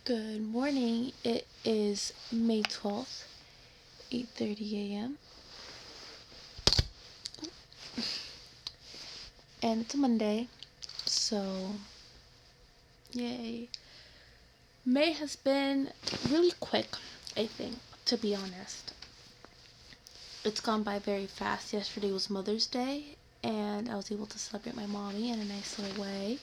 Good morning. It is May 12th, 8:30 a.m. And it's a Monday, so yay. May has been really quick, I think, to be honest. It's gone by very fast. Yesterday was Mother's Day, and I was able to celebrate my mommy in a nice little way.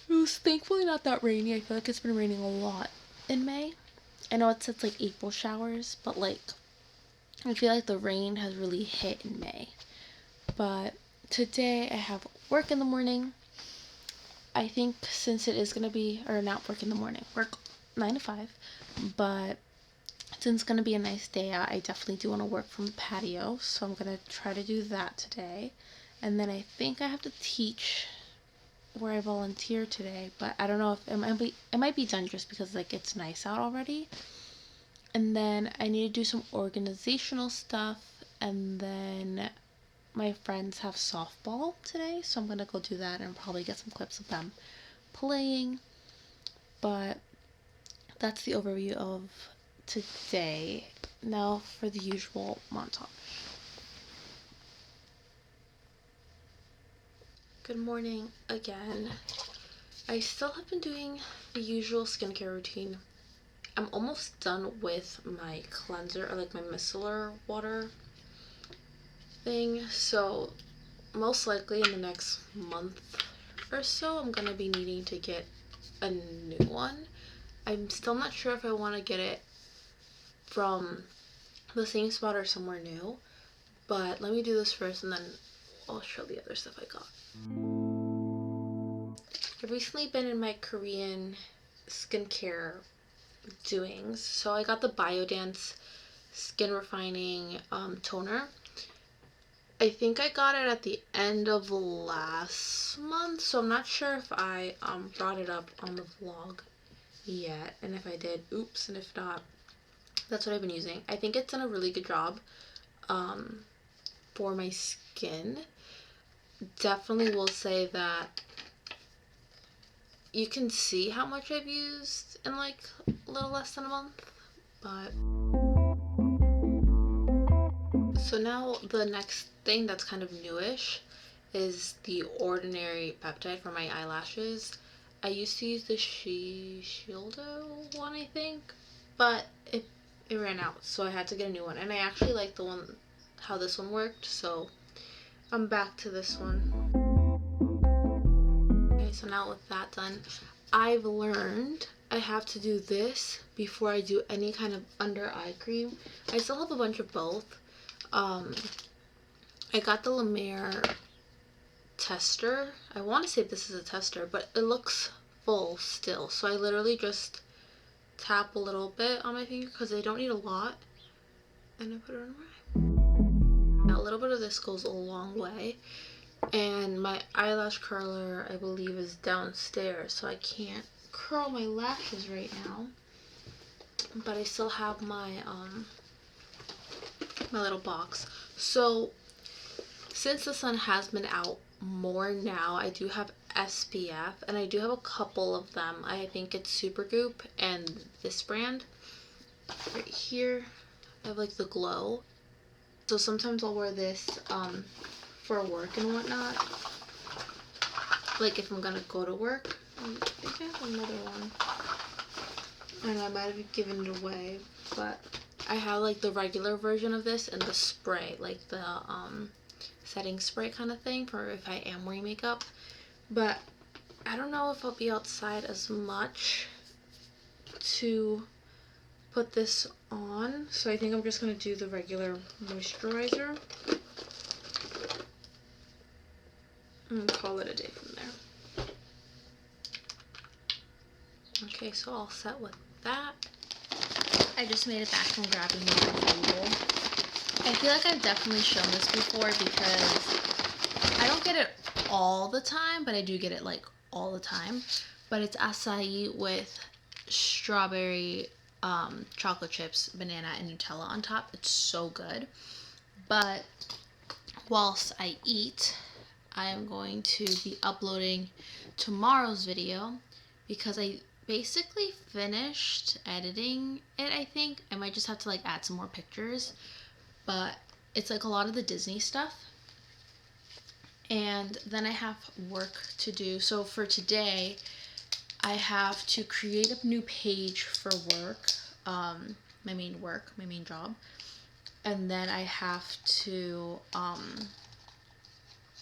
It was thankfully not that rainy. I feel like it's been raining a lot in May. I know it says like April showers, but I feel like the rain has really hit in May. But today I have work in the morning. I think since it is going to be, or not work in the morning, work 9 to 5, but since it's going to be a nice day out, I definitely do want to work from the patio, so I'm going to try to do that today. And then I think I have to teach where I volunteer today, but I don't know if it might be done just because it's nice out already. And then I need to do some organizational stuff, and then my friends have softball today, so I'm gonna go do that and probably get some clips of them playing. But that's the overview of today. Now for the usual montage. Good morning again. I still have been doing the usual skincare routine. I'm almost done with my cleanser, or my micellar water thing, so most likely in the next month or so I'm gonna be needing to get a new one. I'm still not sure if I want to get it from the same spot or somewhere new, but let me do this first and then I'll show the other stuff I got. I've recently been in my Korean skincare doings, so I got the Biodance skin refining toner. I think I got it at the end of last month, so I'm not sure if I brought it up on the vlog yet, and if I did, oops, and if not, that's what I've been using. I think it's done a really good job for my skin. Definitely will say that you can see how much I've used in a little less than a month, but so now the next thing that's kind of newish is the Ordinary Peptide for my eyelashes. I used to use the Shieldo one, I think, but it ran out, so I had to get a new one. And I actually like the one, how this one worked, so I'm back to this one. Okay, so now with that done, I've learned I have to do this before I do any kind of under eye cream. I still have a bunch of both. I got the La Mer tester. I want to say this is a tester, but it looks full still, so I literally just tap a little bit on my finger because I don't need a lot, and I put it on my eye. Now, a little bit of this goes a long way, and my eyelash curler, I believe, is downstairs, so I can't curl my lashes right now, but I still have my my little box. So since the sun has been out more now, I do have SPF, and I do have a couple of them. I think it's Supergoop and this brand right here. I have the Glow, so sometimes I'll wear this for work and whatnot, if I'm gonna go to work. I think I have another one. I know I might have given it away, but I have the regular version of this and the spray, the setting spray kind of thing for if I am wearing makeup. But I don't know if I'll be outside as much to put this on, so I think I'm just going to do the regular moisturizer and call it a day from there. Okay, so all set with that. I just made it back from grabbing the Foldable. I feel like I've definitely shown this before because I don't get it all the time, but I do get it all the time. But it's Açaí with strawberry, chocolate chips, banana, and Nutella on top. It's so good. But whilst I eat, I am going to be uploading tomorrow's video because I basically finished editing it, I think. I might just have to like add some more pictures, but it's like a lot of the Disney stuff. And then I have work to do. So for today, I have to create a new page for work, my main job. And then I have to, I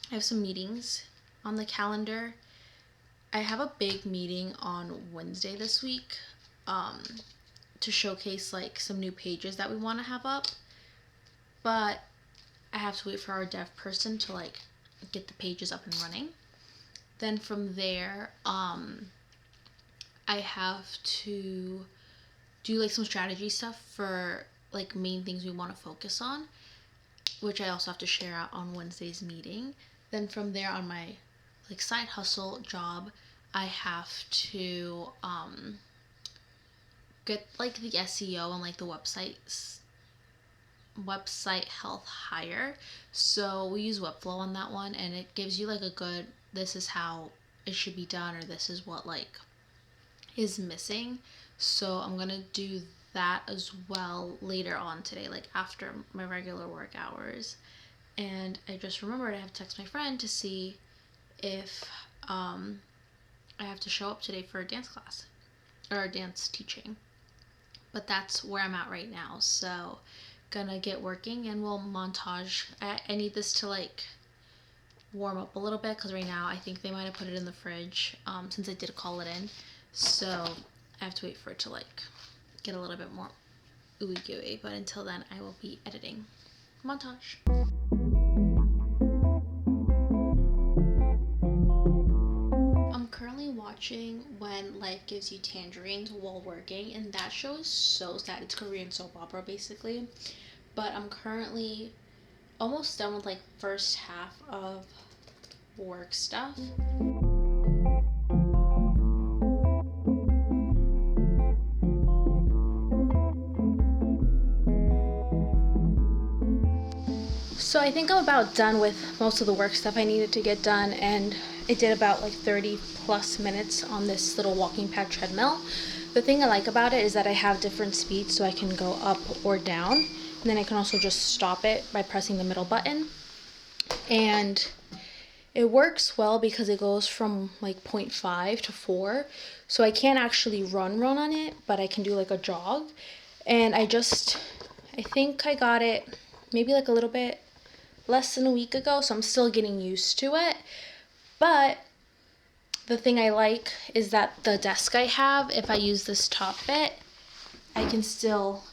have some meetings on the calendar. I have a big meeting on Wednesday this week, to showcase like some new pages that we want to have up. But I have to wait for our dev person to like get the pages up and running. Then from there, I have to do like some strategy stuff for like main things we want to focus on, which I also have to share out on Wednesday's meeting. Then from there, on my like side hustle job, I have to get like the SEO and like the website health higher. So we use Webflow on that one, and it gives you like a good, this is how it should be done, or this is what like is missing. So I'm gonna do that as well later on today, like after my regular work hours. And I just remembered I have to text my friend to see if I have to show up today for a dance class or a dance teaching. But that's where I'm at right now. So gonna get working, and we'll montage. I need this to like warm up a little bit, because right now I think they might have put it in the fridge, since I did call it in. So I have to wait for it to like get a little bit more ooey gooey. But until then, I will be editing. Montage. I'm currently watching When Life Gives You Tangerines while working, and that show is so sad. It's Korean soap opera basically. But I'm currently almost done with like first half of work stuff. So I think I'm about done with most of the work stuff I needed to get done, and I did about like 30 plus minutes on this little walking pad treadmill. The thing I like about it is that I have different speeds, so I can go up or down, and then I can also just stop it by pressing the middle button. And it works well because it goes from like 0.5 to 4, so I can't actually run on it, but I can do like a jog. And I think I got it maybe like a little bit less than a week ago, so I'm still getting used to it. But the thing I like is that the desk I have, if I use this top bit, I can still,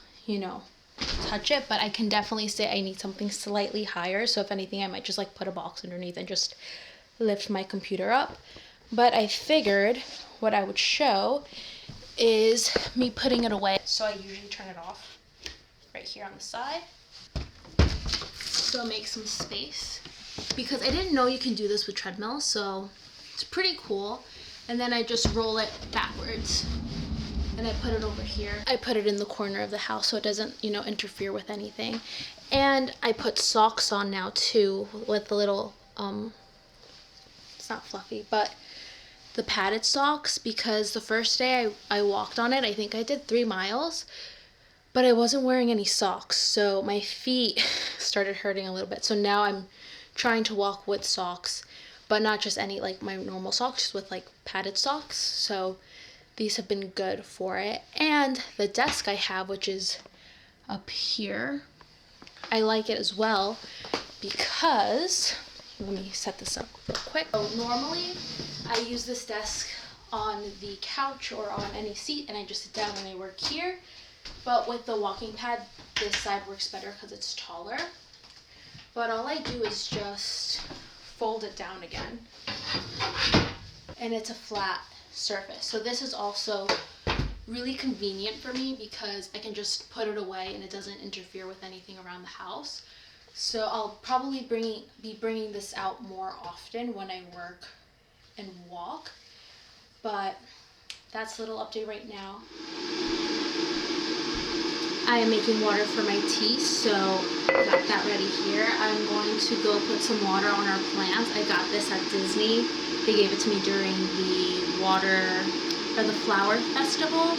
touch it, but I can definitely say I need something slightly higher. So if anything, I might just like put a box underneath and just lift my computer up. But I figured what I would show is me putting it away. So I usually turn it off right here on the side. So make some space, because I didn't know you can do this with treadmills, so it's pretty cool. And then I just roll it backwards, and I put it over here. I put it in the corner of the house so it doesn't, interfere with anything. And I put socks on now too, with the little, it's not fluffy, but the padded socks, because the first day I walked on it, I think I did 3 miles, but I wasn't wearing any socks, so my feet started hurting a little bit. So now I'm trying to walk with socks, but not just any like my normal socks, just with like padded socks. So these have been good for it. And the desk I have, which is up here, I like it as well because, let me set this up real quick. So normally I use this desk on the couch or on any seat, and I just sit down and I work here. But with the walking pad, this side works better because it's taller. But all I do is just fold it down again, and it's a flat surface. So this is also really convenient for me because I can just put it away and it doesn't interfere with anything around the house. So I'll probably be bringing this out more often when I work and walk. But that's a little update right now. I am making water for my tea, so got that ready here. I'm going to go put some water on our plants. I got this at Disney. They gave it to me during the water or the flower festival.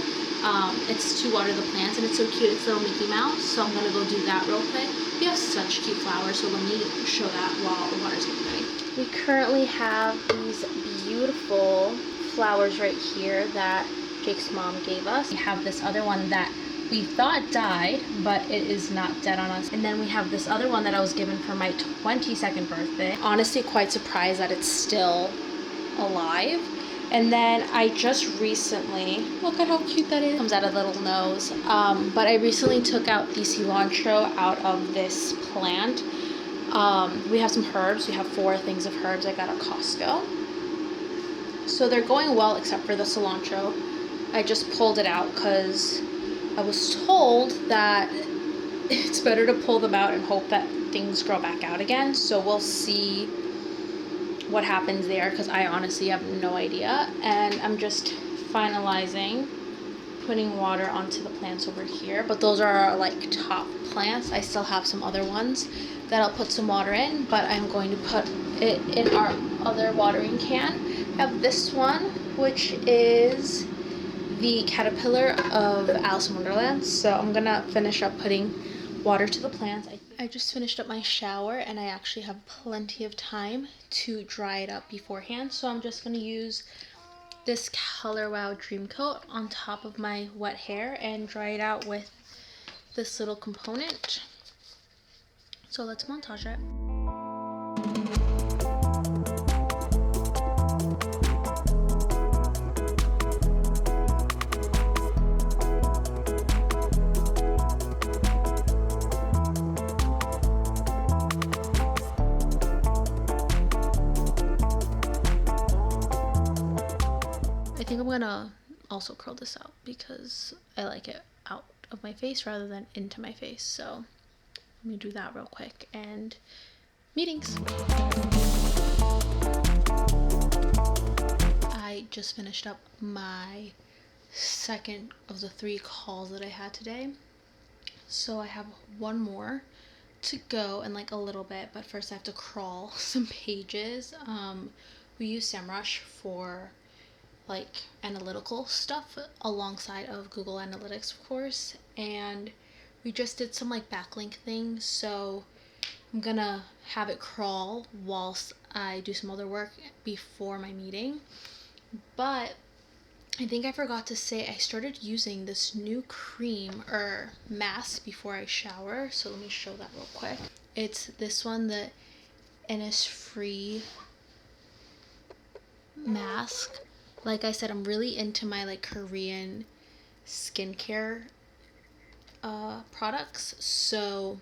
It's to water the plants, and it's so cute. It's little Mickey Mouse, so I'm gonna go do that real quick. We have such cute flowers, so let me show that while the water's getting ready. We currently have these beautiful flowers right here that Jake's mom gave us. We have this other one that we thought died, but it is not dead on us. And then we have this other one that I was given for my 22nd birthday. Honestly, quite surprised that it's still alive. And then I just recently, look at how cute that is. Comes out a little nose. But I recently took out the cilantro out of this plant. We have some herbs. We have 4 things of herbs I got at Costco. So they're going well except for the cilantro. I just pulled it out because I was told that it's better to pull them out and hope that things grow back out again. So we'll see what happens there, because I honestly have no idea. And I'm just finalizing putting water onto the plants over here, but those are our like top plants. I still have some other ones that I'll put some water in, but I'm going to put it in our other watering can. I have this one, which is the caterpillar of Alice in Wonderland. So I'm gonna finish up putting water to the plants. I just finished up my shower, and I actually have plenty of time to dry it up beforehand. So I'm just gonna use this Color Wow Dream Coat on top of my wet hair and dry it out with this little component. So let's montage it. I think I'm gonna also curl this out because I like it out of my face rather than into my face. So let me do that real quick. And meetings. I just finished up my second of the 3 calls that I had today. So I have one more to go in like a little bit, but first I have to crawl some pages. We use SEMrush for like analytical stuff alongside of Google Analytics, of course, and we just did some like backlink things, so I'm gonna have it crawl whilst I do some other work before my meeting. But I think I forgot to say I started using this new cream or mask before I shower, so let me show that real quick. It's this one, the Innisfree mask. Like I said, I'm really into my like Korean skincare products, so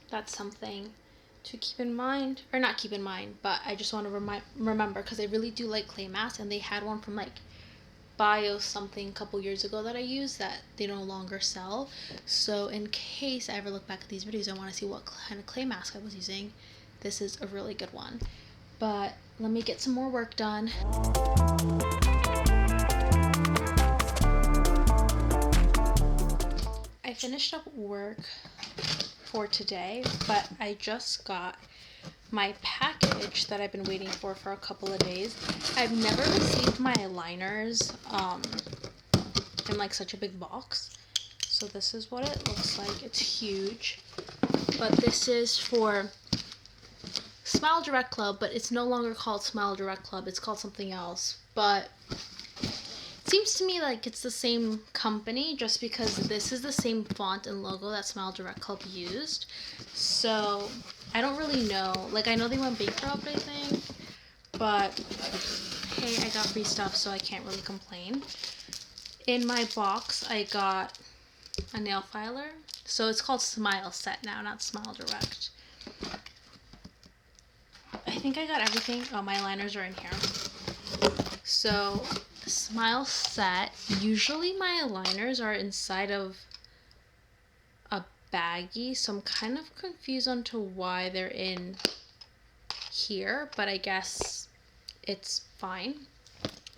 that's something to keep in mind, or not keep in mind, but I just want to remember, because I really do like clay masks, and they had one from like Bio something a couple years ago that I used that they no longer sell. So in case I ever look back at these videos, I want to see what kind of clay mask I was using. This is a really good one. But let me get some more work done. I finished up work for today, but I just got my package that I've been waiting for a couple of days. I've never received my liners in like such a big box. So this is what it looks like. It's huge. But this is for Smile Direct Club, but it's no longer called Smile Direct Club. It's called something else. But it seems to me like it's the same company, just because this is the same font and logo that Smile Direct Club used. So I don't really know. Like, I know they went bankrupt, I think. But hey, I got free stuff, so I can't really complain. In my box, I got a nail filer. So it's called Smile Set now, not Smile Direct. I think I got everything. Oh, my liners are in here. So, Smile Set. Usually my liners are inside of a baggie, so I'm kind of confused on to why they're in here, but I guess it's fine.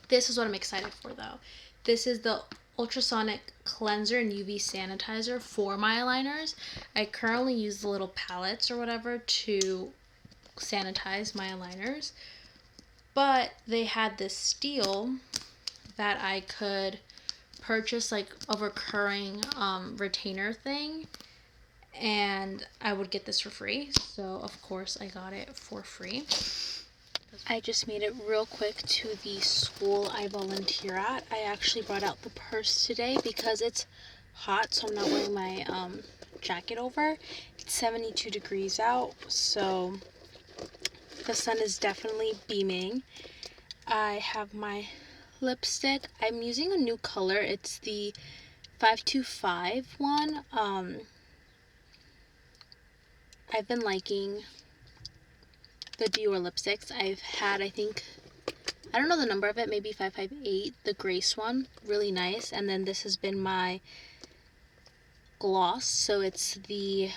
This is what I'm excited for, though. This is the ultrasonic cleanser and UV sanitizer for my liners. I currently use the little palettes or whatever to sanitize my liners, but they had this steel that I could purchase like a recurring retainer thing, and I would get this for free. So of course I got it for free. I just made it real quick to the school I volunteer at. I actually brought out the purse today because it's hot, so I'm not wearing my jacket over. It's 72 degrees out, so the sun is definitely beaming. I have my lipstick. I'm using a new color. It's the 525 one. I've been liking the Dior lipsticks. I've had, I think, I don't know the number of it, maybe 558, the Grace one, really nice. And then this has been my gloss, so it's the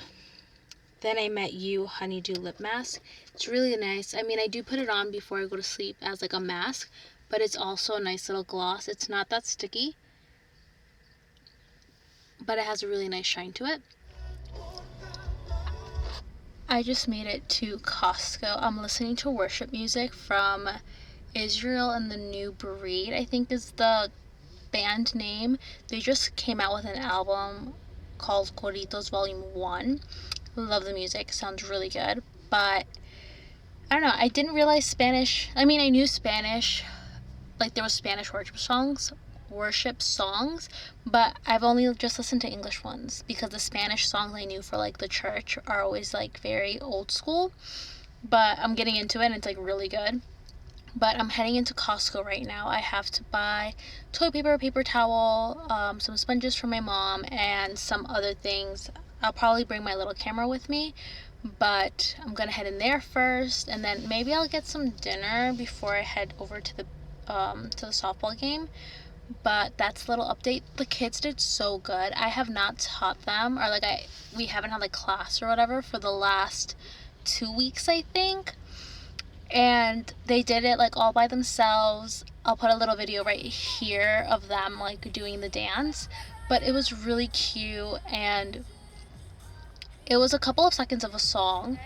Then I Met You Honeydew Lip Mask. It's really nice. I mean, I do put it on before I go to sleep as like a mask, but it's also a nice little gloss. It's not that sticky, but it has a really nice shine to it. I just made it to Costco. I'm listening to worship music from Israel and the New Breed, I think is the band name. They just came out with an album called Corritos Volume 1. Love the music. Sounds really good. But I don't know. I didn't realize Spanish. I mean, I knew Spanish. Like, there was Spanish worship songs, but I've only just listened to English ones because the Spanish songs I knew for like the church are always like very old school. But I'm getting into it and it's like really good. But I'm heading into Costco right now. I have to buy toilet paper, paper towel, some sponges for my mom, and some other things. I'll probably bring my little camera with me, but I'm gonna head in there first, and then maybe I'll get some dinner before I head over to the softball game. But that's a little update. The kids did so good. I have not taught them, or like we haven't had like class or whatever for the last 2 weeks, I think. And they did it like all by themselves. I'll put a little video right here of them like doing the dance, but it was really cute, and it was a couple of seconds of a song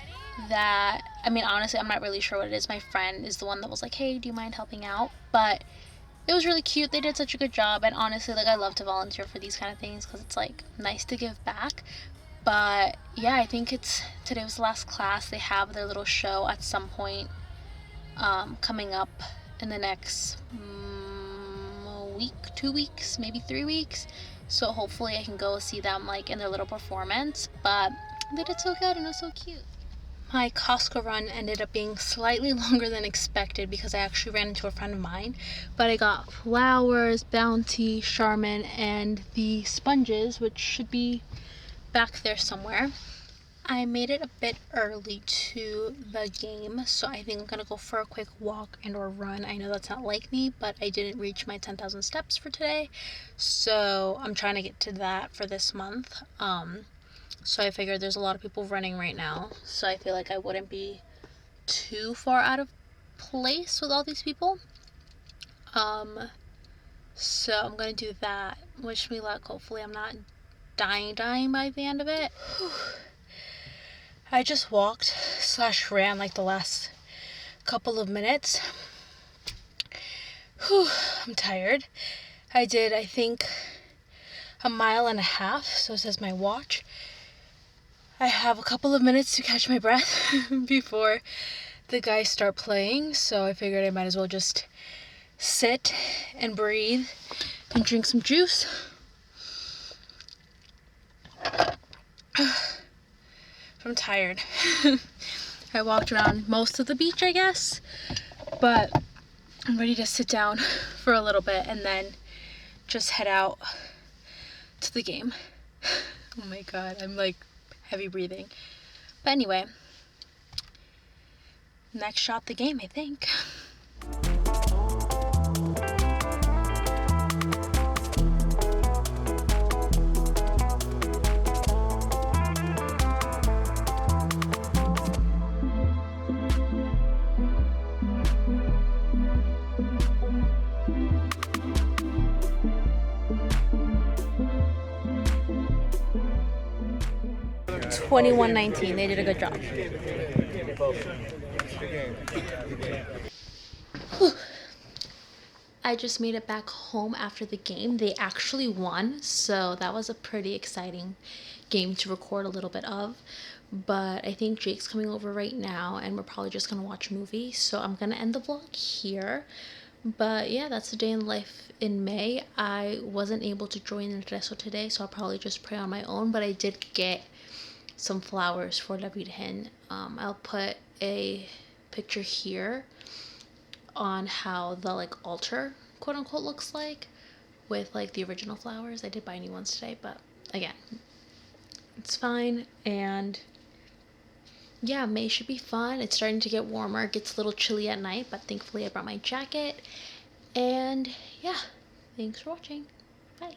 that, I mean, honestly, I'm not really sure what it is. My friend is the one that was like, hey, do you mind helping out? But it was really cute. They did such a good job, and honestly, like, I love to volunteer for these kind of things because it's like nice to give back. But yeah, I think today was the last class. They have their little show at some point coming up in the next week, 2 weeks, maybe 3 weeks. So hopefully I can go see them like in their little performance. But they did so good and it was so cute. My Costco run ended up being slightly longer than expected because I actually ran into a friend of mine. But I got flowers, Bounty, Charmin, and the sponges, which should be back there somewhere. I made it a bit early to the game, so I think I'm gonna go for a quick walk and or run. I know that's not like me, but I didn't reach my 10,000 steps for today, so I'm trying to get to that for this month. So I figured there's a lot of people running right now, so I feel like I wouldn't be too far out of place with all these people. So I'm gonna do that. Wish me luck. Hopefully I'm not dying by the end of it. I just walked / ran like the last couple of minutes. I'm tired. I did, I think, 1.5 miles, so says my watch. I have a couple of minutes to catch my breath before the guys start playing, so I figured I might as well just sit and breathe and drink some juice. I'm tired. I walked around most of the beach, I guess, but I'm ready to sit down for a little bit and then just head out to the game. Oh my god, I'm like heavy breathing. But anyway, next shot the game, I think. 21-19. They did a good job. Whew. I just made it back home after the game. They actually won, so that was a pretty exciting game to record a little bit of. But I think Jake's coming over right now, and we're probably just gonna watch a movie. So I'm gonna end the vlog here. But yeah, that's the day in life in May. I wasn't able to join the resto today, so I'll probably just pray on my own. But I did get some flowers for La Virgen. I'll put a picture here on how the like altar quote unquote looks like with like the original flowers. I did buy new ones today, but again, it's fine. And yeah, May should be fun. It's starting to get warmer. It gets a little chilly at night, but thankfully I brought my jacket. And yeah, thanks for watching. Bye.